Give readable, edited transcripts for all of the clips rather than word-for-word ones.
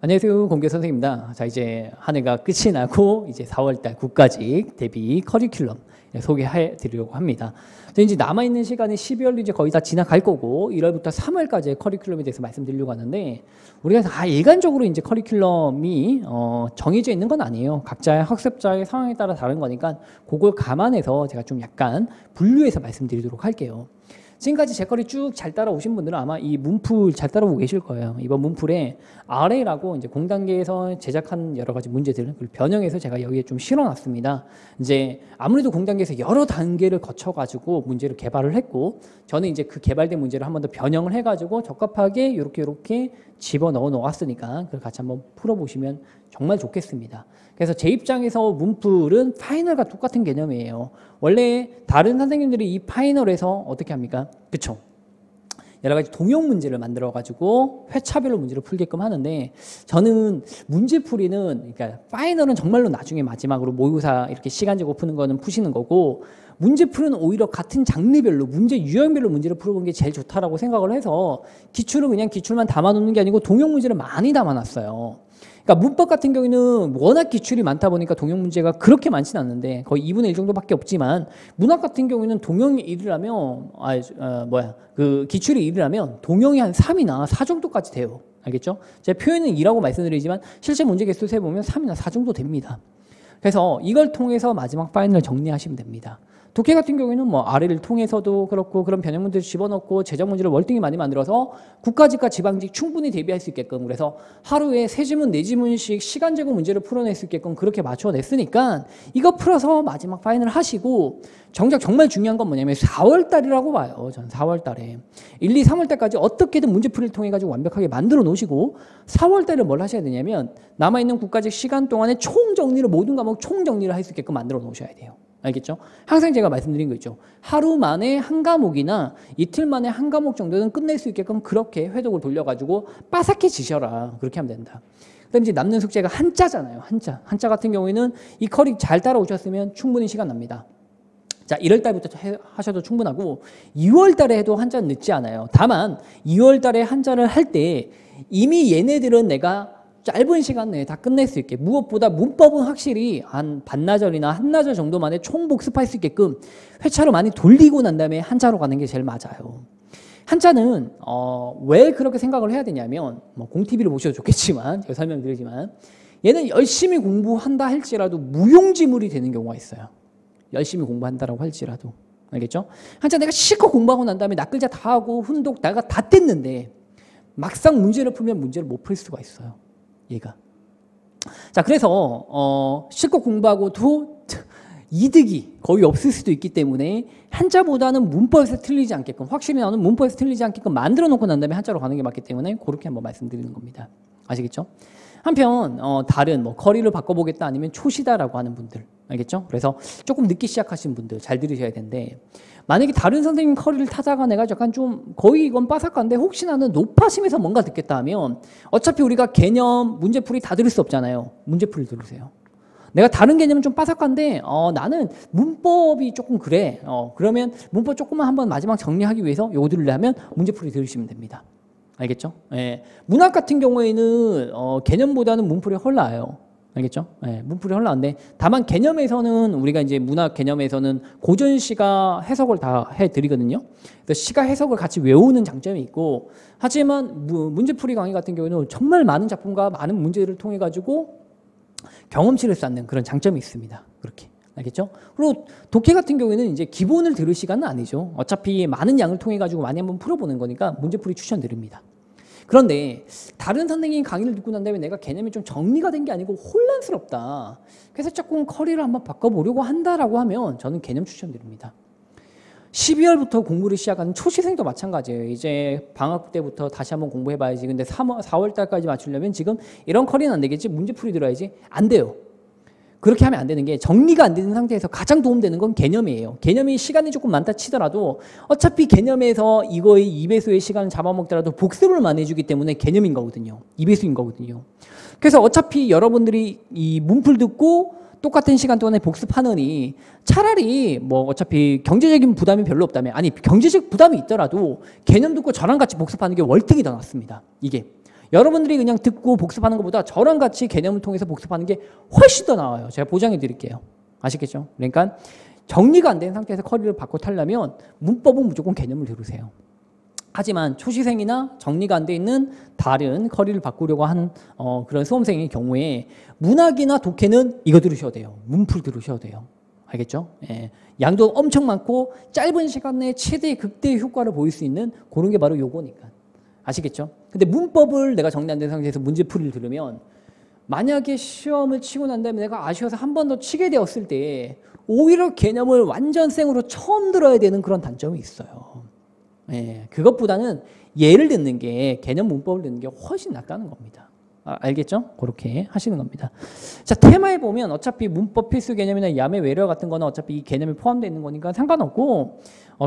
안녕하세요. 공개 선생님입니다. 자, 이제 한 해가 끝이 나고 이제 4월달 국가직 대비 커리큘럼 소개해 드리려고 합니다. 이제 남아있는 시간이 12월도 이제 거의 다 지나갈 거고 1월부터 3월까지의 커리큘럼에 대해서 말씀드리려고 하는데, 우리가 다 일관적으로 이제 커리큘럼이 정해져 있는 건 아니에요. 각자의 학습자의 상황에 따라 다른 거니까 그걸 감안해서 제가 좀 약간 분류해서 말씀드리도록 할게요. 지금까지 제 거리 쭉 잘 따라오신 분들은 아마 이 문풀 잘 따라오고 계실 거예요. 이번 문풀에 아래라고 이제 공단계에서 제작한 여러 가지 문제들을 변형해서 제가 여기에 좀 실어놨습니다. 이제 아무래도 공단계에서 여러 단계를 거쳐가지고 문제를 개발을 했고, 저는 이제 그 개발된 문제를 한 번 더 변형을 해가지고 적합하게 이렇게 집어넣어 놓았으니까 그걸 같이 한번 풀어보시면 정말 좋겠습니다. 그래서 제 입장에서 문풀은 파이널과 똑같은 개념이에요. 원래 다른 선생님들이 이 파이널에서 어떻게 합니까? 그쵸? 여러 가지 동형 문제를 만들어 가지고 회차별로 문제를 풀게끔 하는데, 저는 문제풀이는, 그러니까 파이널은 정말로 나중에 마지막으로 모의고사 이렇게 시간 재고 푸는 거는 푸시는 거고, 문제풀이는 오히려 같은 장르별로 문제 유형별로 문제를 풀어보는 게 제일 좋다라고 생각을 해서 기출은 그냥 기출만 담아놓는 게 아니고 동형 문제를 많이 담아놨어요. 그러니까 문법 같은 경우에는 워낙 기출이 많다 보니까 동형 문제가 그렇게 많지는 않는데 거의 2분의 1 정도밖에 없지만, 문학 같은 경우에는 동형이 1이라면 그 기출이 1이라면 동형이 한 3이나 4 정도까지 돼요. 알겠죠? 제가 표현은 2라고 말씀드리지만 실제 문제 개수 세보면 3이나 4 정도 됩니다. 그래서 이걸 통해서 마지막 파이널을 정리하시면 됩니다. 독해 같은 경우에는 뭐 아래를 통해서도 그렇고 그런 변형 문제를 집어넣고 제작 문제를 월등히 많이 만들어서 국가직과 지방직 충분히 대비할 수 있게끔, 그래서 하루에 3지문 4지문씩 시간 제공 문제를 풀어낼 수 있게끔 그렇게 맞춰냈으니까 이거 풀어서 마지막 파이널 하시고, 정작 정말 중요한 건 뭐냐면 4월 달이라고 봐요. 전 4월 달에 1, 2, 3월 달까지 어떻게든 문제풀이를 통해 가지고 완벽하게 만들어 놓으시고, 4월 달에 뭘 하셔야 되냐면 남아있는 국가직 시간 동안에 총정리를, 모든 과목 총정리를 할 수 있게끔 만들어 놓으셔야 돼요. 알겠죠? 항상 제가 말씀드린 거 있죠. 하루 만에 한 과목이나 이틀 만에 한 과목 정도는 끝낼 수 있게끔 그렇게 회독을 돌려가지고 빠삭해지셔라. 그렇게 하면 된다. 그다음 이제 남는 숙제가 한자잖아요. 한자 같은 경우에는 이 커리 잘 따라오셨으면 충분히 시간 납니다. 자, 1월 달부터 하셔도 충분하고 2월 달에 해도 한자는 늦지 않아요. 다만 2월 달에 한자를 할 때 이미 얘네들은 내가 짧은 시간 내에 다 끝낼 수 있게, 무엇보다 문법은 확실히 한 반나절이나 한나절 정도 만에 총 복습할 수 있게끔 회차로 많이 돌리고 난 다음에 한자로 가는 게 제일 맞아요. 한자는 왜 그렇게 생각을 해야 되냐면, 뭐 공TV를 보셔도 좋겠지만 제가 설명드리지만, 얘는 열심히 공부한다 할지라도 무용지물이 되는 경우가 있어요. 열심히 공부한다라고 할지라도. 알겠죠? 한자 내가 실컷 공부하고 난 다음에 낯글자 다 하고 훈독 내가 다 뗐는데 막상 문제를 풀면 문제를 못 풀 수가 있어요. 얘가. 자, 그래서 실컷 공부하고도 이득이 거의 없을 수도 있기 때문에 한자보다는 문법에서 틀리지 않게끔, 확실히 나오는 문법에서 틀리지 않게끔 만들어 놓고 난 다음에 한자로 가는 게 맞기 때문에 그렇게 한번 말씀드리는 겁니다. 아시겠죠? 한편 다른 뭐 커리를 바꿔보겠다 아니면 초시다라고 하는 분들, 알겠죠? 그래서 조금 늦게 시작하신 분들 잘 들으셔야 되는데, 만약에 다른 선생님 커리를 타다가 내가 약간 좀 거의 이건 빠삭한데 혹시나는 높아심에서 뭔가 듣겠다 하면, 어차피 우리가 개념 문제풀이 다 들을 수 없잖아요. 문제풀이 들으세요. 내가 다른 개념은 좀 빠삭한데 나는 문법이 조금 그래. 그러면 문법 조금만 한번 마지막 정리하기 위해서 요거 들으려면 문제풀이 들으시면 됩니다. 알겠죠? 예. 문학 같은 경우에는 개념보다는 문풀이 헐나요. 알겠죠? 예, 문풀이 헐나는데, 다만 개념에서는 우리가 이제 문학 개념에서는 고전 시가 해석을 다 해드리거든요. 그래서 시가 해석을 같이 외우는 장점이 있고, 하지만 문제풀이 강의 같은 경우는 정말 많은 작품과 많은 문제를 통해 가지고 경험치를 쌓는 그런 장점이 있습니다. 그렇게. 알겠죠? 그리고 독해 같은 경우에는 이제 기본을 들을 시간은 아니죠. 어차피 많은 양을 통해 가지고 많이 한번 풀어보는 거니까 문제풀이 추천드립니다. 그런데 다른 선생님 강의를 듣고 난 다음에 내가 개념이 좀 정리가 된 게 아니고 혼란스럽다, 그래서 조금 커리를 한번 바꿔보려고 한다라고 하면 저는 개념 추천드립니다. 12월부터 공부를 시작하는 초시생도 마찬가지예요. 이제 방학 때부터 다시 한번 공부해봐야지. 근데 4월 달까지 맞추려면 지금 이런 커리는 안 되겠지, 문제풀이 들어야지. 안 돼요. 그렇게 하면 안 되는 게, 정리가 안 되는 상태에서 가장 도움되는 건 개념이에요. 개념이 시간이 조금 많다 치더라도 어차피 개념에서 이거의 2배수의 시간을 잡아먹더라도 복습을 많이 해주기 때문에 개념인 거거든요. 2배수인 거거든요. 그래서 어차피 여러분들이 이 문풀 듣고 똑같은 시간 동안에 복습하느니 차라리 뭐 어차피 경제적인 부담이 별로 없다면, 아니 경제적 부담이 있더라도 개념 듣고 저랑 같이 복습하는 게 월등히 더 낫습니다. 이게 여러분들이 그냥 듣고 복습하는 것보다 저랑 같이 개념을 통해서 복습하는 게 훨씬 더 나아요. 제가 보장해 드릴게요. 아시겠죠? 그러니까 정리가 안 된 상태에서 커리를 바꿔 타려면 문법은 무조건 개념을 들으세요. 하지만 초시생이나 정리가 안 돼 있는 다른 커리를 바꾸려고 하는 그런 수험생의 경우에 문학이나 독해는 이거 들으셔야 돼요. 문풀 들으셔야 돼요. 알겠죠? 예. 양도 엄청 많고 짧은 시간 내에 최대의 극대의 효과를 보일 수 있는 그런 게 바로 요거니까. 아시겠죠? 근데 문법을 내가 정리 안 된 상태에서 문제풀이를 들으면 만약에 시험을 치고 난 다음에 내가 아쉬워서 한 번 더 치게 되었을 때 오히려 개념을 완전 생으로 처음 들어야 되는 그런 단점이 있어요. 예, 그것보다는 예를 듣는 게 개념 문법을 듣는 게 훨씬 낫다는 겁니다. 알겠죠? 그렇게 하시는 겁니다. 자, 테마에 보면 어차피 문법 필수 개념이나 야매 외래어 같은 거는 어차피 이 개념이 포함되어 있는 거니까 상관없고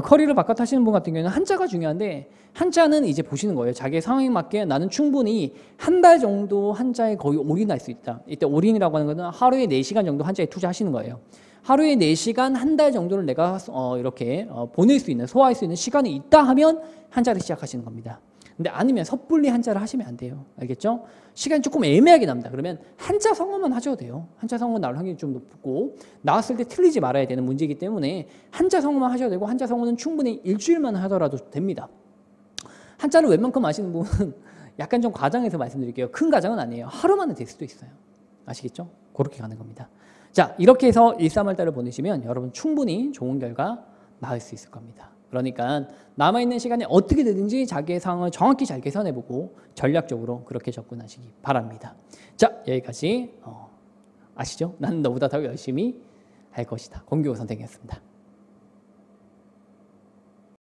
커리를 바꿔 타시는 분 같은 경우에는 한자가 중요한데 한자는 이제 보시는 거예요. 자기의 상황에 맞게 나는 충분히 한 달 정도 한자에 거의 올인할 수 있다. 이때 올인이라고 하는 거는 하루에 4시간 정도 한자에 투자하시는 거예요. 하루에 4시간 한 달 정도를 내가 이렇게 보낼 수 있는 소화할 수 있는 시간이 있다 하면 한자를 시작하시는 겁니다. 근데 아니면 섣불리 한자를 하시면 안 돼요. 알겠죠? 시간이 조금 애매하게 납니다. 그러면 한자 성어만 하셔도 돼요. 한자 성어 나올 확률이 좀 높고 나왔을 때 틀리지 말아야 되는 문제이기 때문에 한자 성어만 하셔도 되고 한자 성어는 충분히 일주일만 하더라도 됩니다. 한자를 웬만큼 아시는 분은 약간 좀 과장해서 말씀드릴게요. 큰 과장은 아니에요. 하루 만에 될 수도 있어요. 아시겠죠? 그렇게 가는 겁니다. 자, 이렇게 해서 1, 3월 달을 보내시면 여러분 충분히 좋은 결과 나올 수 있을 겁니다. 그러니까 남아있는 시간에 어떻게든지 자기의 상황을 정확히 잘 계산해보고 전략적으로 그렇게 접근하시기 바랍니다. 자, 여기까지 아시죠? 나는 너보다 더 열심히 할 것이다. 권규호 선생이었습니다.